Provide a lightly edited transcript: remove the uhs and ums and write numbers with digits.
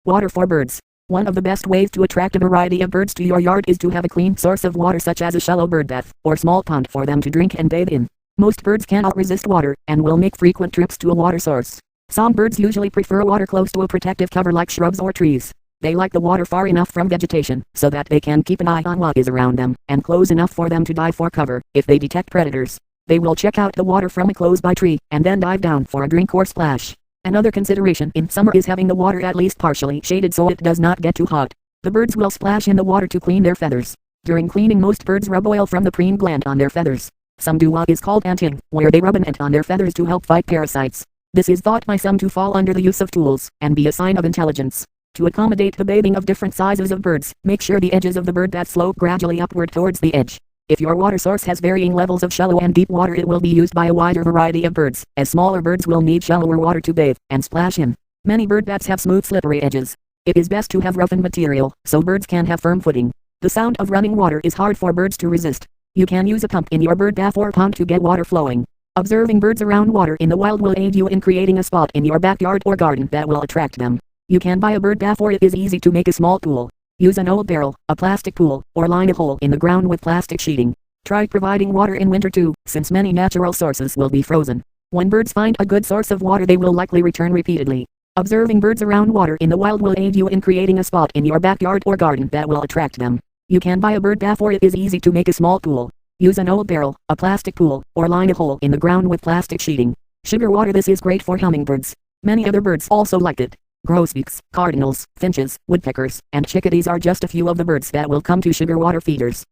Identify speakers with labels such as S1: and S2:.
S1: Water for birds. One of the best ways to attract a variety of birds to your yard is to have a clean source of water such as a shallow bird bath or small pond for them to drink and bathe in. Most birds cannot resist water and will make frequent trips to a water source. Songbirds usually prefer water close to a protective cover like shrubs or trees. They like the water far enough from vegetation so that they can keep an eye on what is around them, and close enough for them to dive for cover. If they detect predators, they will check out the water from a close by tree and then dive down for a drink or splash. Another consideration in summer is having the water at least partially shaded so it does not get too hot. The birds will splash in the water to clean their feathers. During cleaning, most birds rub oil from the preen gland on their feathers. Some do what is called anting, where they rub an ant on their feathers to help fight parasites. This is thought by some to fall under the use of tools and be a sign of intelligence. To accommodate the bathing of different sizes of birds, make sure the edges of the bird bath slope gradually upward towards the edge. If your water source has varying levels of shallow and deep water, it will be used by a wider variety of birds, as smaller birds will need shallower water to bathe and splash in. Many bird baths have smooth slippery edges. It is best to have roughened material, so birds can have firm footing. The sound of running water is hard for birds to resist. You can use a pump in your bird bath or pond to get water flowing. Observing birds around water in the wild will aid you in creating a spot in your backyard or garden that will attract them. You can buy a bird bath, or it is easy to make a small pool. Use an old barrel, a plastic pool, or line a hole in the ground with plastic sheeting. Try providing water in winter too, since many natural sources will be frozen. When birds find a good source of water, they will likely return repeatedly. Observing birds around water in the wild will aid you in creating a spot in your backyard or garden that will attract them. You can buy a bird bath, or it is easy to make a small pool. Use an old barrel, a plastic pool, or line a hole in the ground with plastic sheeting. Sugar water. This is great for hummingbirds. Many other birds also like it. Grosbeaks, cardinals, finches, woodpeckers, and chickadees are just a few of the birds that will come to sugar water feeders.